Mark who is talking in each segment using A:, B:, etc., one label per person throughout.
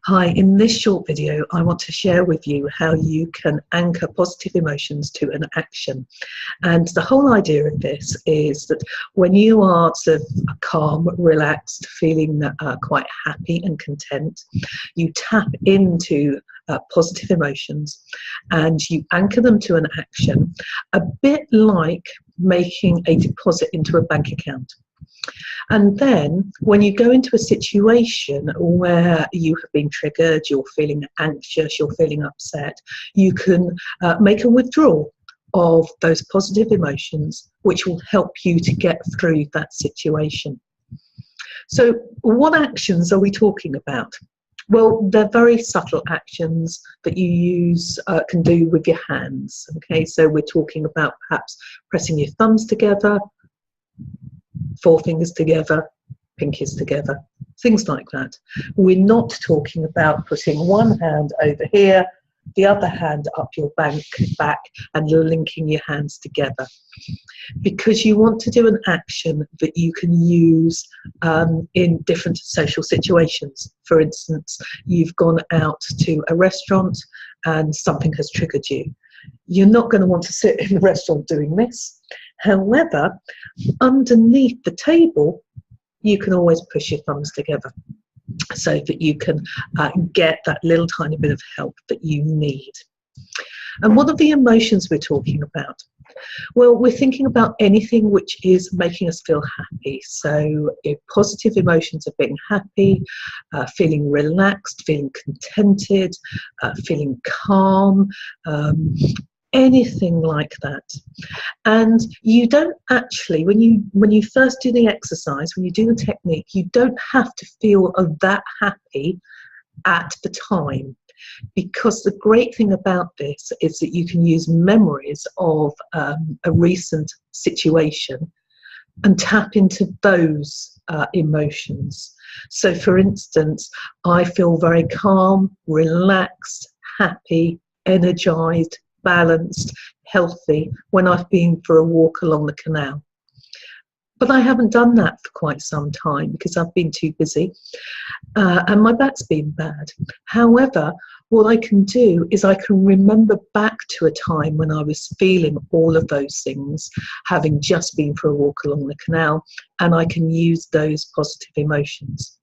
A: Hi, in this short video, I want to share with you how you can anchor positive emotions to an action. And the whole idea of this is that when you are sort of calm, relaxed, feeling quite happy and content, you tap into positive emotions and you anchor them to an action, a bit like making a deposit into a bank account. And then when you go into a situation where you have been triggered, you're feeling anxious, you're feeling upset, you can make a withdrawal of those positive emotions, which will help you to get through that situation. So what actions are we talking about? Well, they're very subtle actions that you can do with your hands. Okay, so we're talking about perhaps pressing your thumbs together, forefingers together, pinkies together, things like that. We're not talking about putting one hand over here, the other hand up your back and linking your hands together, because you want to do an action that you can use in different social situations. For instance, you've gone out to a restaurant and something has triggered you. You're not going to want to sit in the restaurant doing this. However, underneath the table, you can always push your thumbs together so that you can get that little tiny bit of help that you need. And what are the emotions we're talking about? Well, we're thinking about anything which is making us feel happy. So positive emotions of being happy, feeling relaxed, feeling contented, feeling calm, anything like that. And you don't actually, when you first do the exercise, when you do the technique, you don't have to feel that happy at the time, because the great thing about this is that you can use memories of a recent situation and tap into those emotions. So for instance, I feel very calm, relaxed, happy, energized, balanced, healthy when I've been for a walk along the canal. But I haven't done that for quite some time because I've been too busy and my back's been bad. However, what I can do is I can remember back to a time when I was feeling all of those things, having just been for a walk along the canal, and I can use those positive emotions.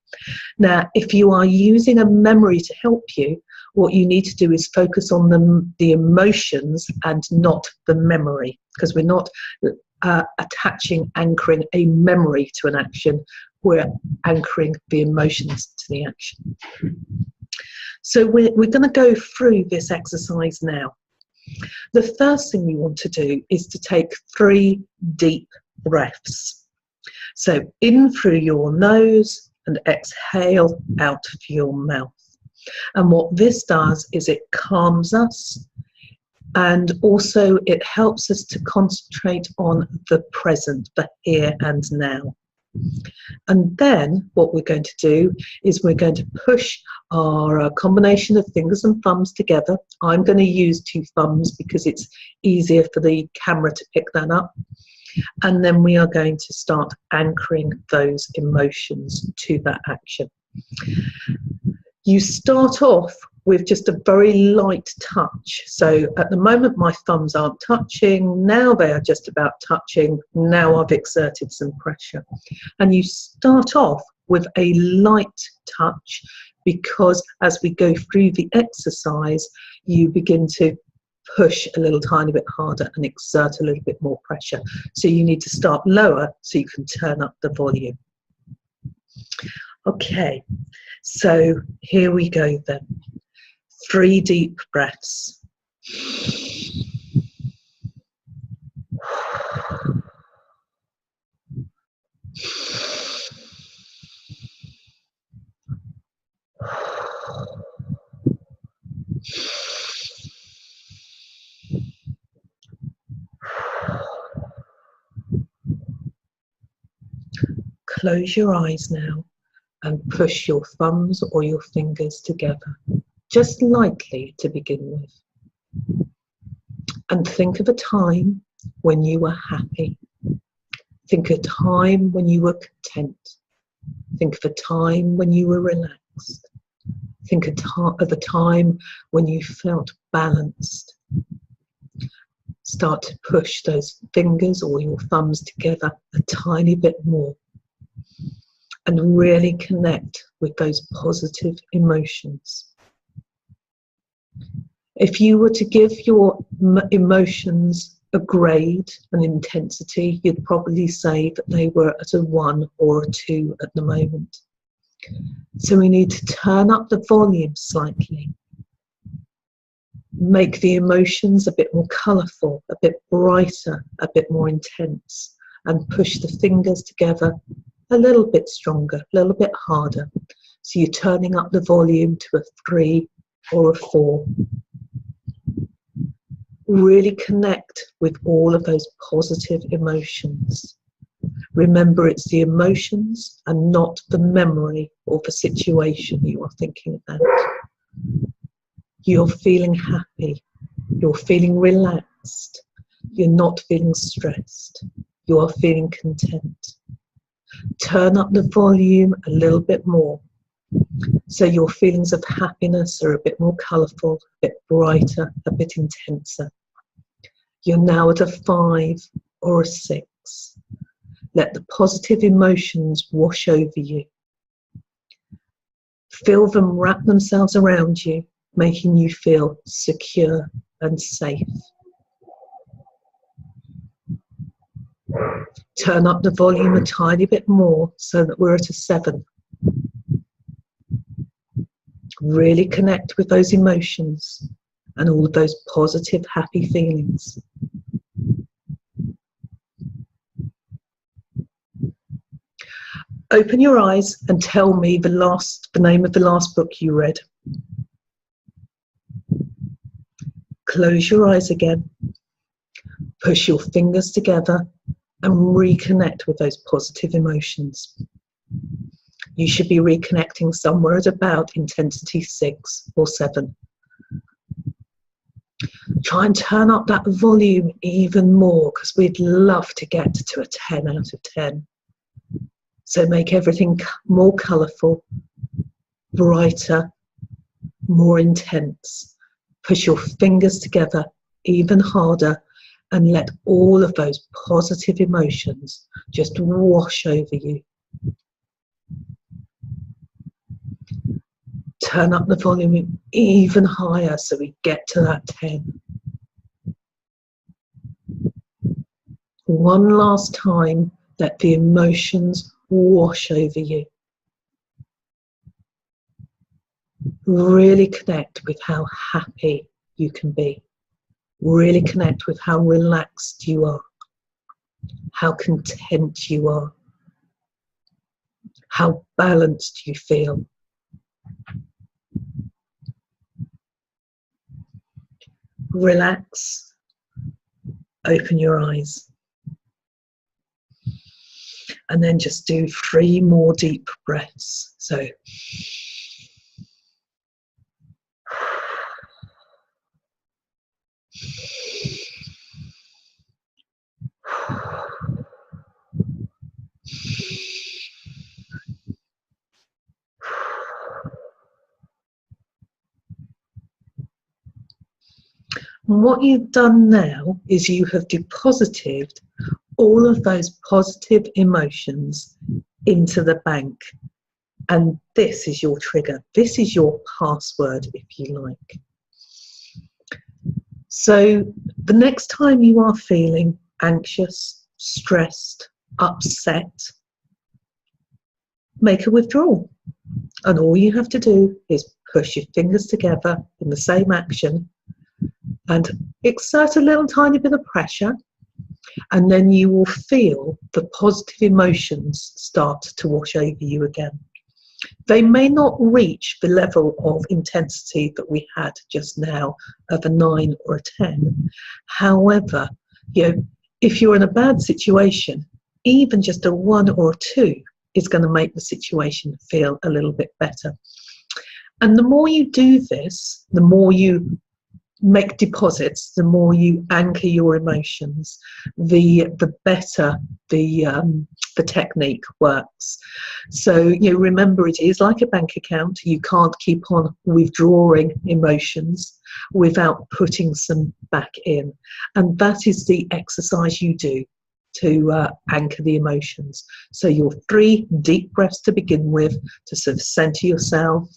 A: Now, if you are using a memory to help you, what you need to do is focus on the emotions and not the memory, because we're not anchoring a memory to an action, we're anchoring the emotions to the action. So we're going to go through this exercise now. The first thing you want to do is to take 3 deep breaths. So in through your nose and exhale out of your mouth. And what this does is it calms us, and also it helps us to concentrate on the present, the here and now. And then what we're going to do is we're going to push our combination of fingers and thumbs together. I'm going to use 2 thumbs because it's easier for the camera to pick that up. And then we are going to start anchoring those emotions to that action. You start off with just a very light touch. So at the moment my thumbs aren't touching, now they are just about touching, now I've exerted some pressure. And you start off with a light touch, because as we go through the exercise, you begin to push a little tiny bit harder and exert a little bit more pressure. So you need to start lower so you can turn up the volume. Okay, so here we go then. 3 deep breaths. Close your eyes now and push your thumbs or your fingers together, just lightly to begin with. And think of a time when you were happy. Think of a time when you were content. Think of a time when you were relaxed. Think of a time when you felt balanced. Start to push those fingers or your thumbs together a tiny bit more and really connect with those positive emotions. If you were to give your emotions a grade, an intensity, you'd probably say that they were at a 1 or a 2 at the moment. So we need to turn up the volume slightly. Make the emotions a bit more colourful, a bit brighter, a bit more intense, and push the fingers together a little bit stronger, a little bit harder. So you're turning up the volume to a 3 or a 4. Really connect with all of those positive emotions. Remember, it's the emotions and not the memory or the situation you are thinking about. You're feeling happy. You're feeling relaxed. You're not feeling stressed. You are feeling content. Turn up the volume a little bit more, so your feelings of happiness are a bit more colourful, a bit brighter, a bit intenser. You're now at a 5 or a 6. Let the positive emotions wash over you. Feel them wrap themselves around you, making you feel secure and safe. Turn up the volume a tiny bit more so that we're at a 7. Really connect with those emotions and all of those positive, happy feelings. Open your eyes and tell me the name of the last book you read. Close your eyes again. Push your fingers together and reconnect with those positive emotions. You should be reconnecting somewhere at about intensity 6 or 7. Try and turn up that volume even more, because we'd love to get to a 10 out of 10. So make everything more colourful, brighter, more intense. Push your fingers together even harder and let all of those positive emotions just wash over you. Turn up the volume even higher so we get to that 10. One last time, let the emotions wash over you. Really connect with how happy you can be. Really connect with how relaxed you are, how content you are, how balanced you feel. Relax, open your eyes, and then just do 3 more deep breaths. So what you've done now is you have deposited all of those positive emotions into the bank. And this is your trigger. This is your password, if you like. So the next time you are feeling anxious, stressed, upset, make a withdrawal. And all you have to do is push your fingers together in the same action and exert a little tiny bit of pressure, and then you will feel the positive emotions start to wash over you again. They may not reach the level of intensity that we had just now of a 9 or a 10. However, if you're in a bad situation, even just a 1 or a 2 is going to make the situation feel a little bit better. And the more you do this, the more you make deposits, the more you anchor your emotions, the better the technique works. So, you know, remember, it is like a bank account. You can't keep on withdrawing emotions without putting some back in, and that is the exercise you do to anchor the emotions. So your 3 deep breaths to begin with, to sort of center yourself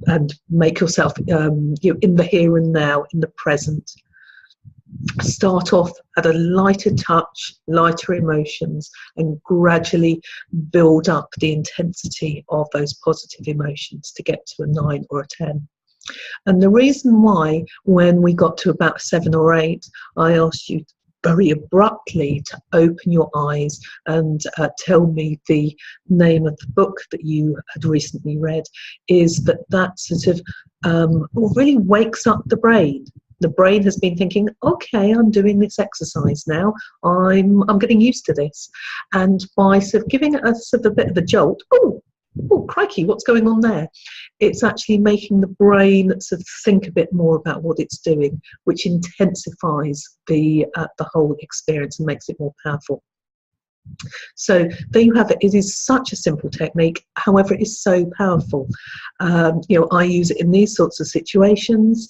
A: and make yourself you know, in the here and now, in the present. Start off at a lighter touch, lighter emotions, and gradually build up the intensity of those positive emotions to get to a 9 or a 10. And the reason why, when we got to about 7 or 8, I asked you very abruptly to open your eyes and tell me the name of the book that you had recently read, is that sort of really wakes up the brain. The brain has been thinking, okay, I'm doing this exercise now, I'm getting used to this, and by sort of giving it a sort of a bit of a jolt, oh crikey, what's going on there? It's actually making the brain sort of think a bit more about what it's doing, which intensifies the whole experience and makes it more powerful. So there you have it. It is such a simple technique, however it is so powerful. You know, I use it in these sorts of situations.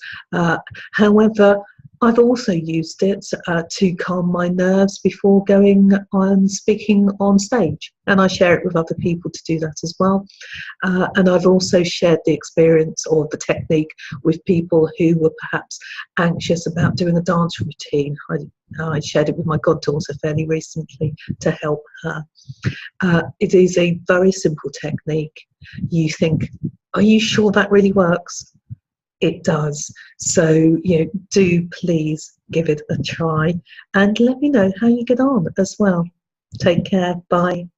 A: However, I've also used it to calm my nerves before going on speaking on stage, and I share it with other people to do that as well. And I've also shared the experience or the technique with people who were perhaps anxious about doing a dance routine. I shared it with my goddaughter fairly recently to help her. It is a very simple technique. You think, are you sure that really works? It does. So, you know, do please give it a try and let me know how you get on as well. Take care. Bye.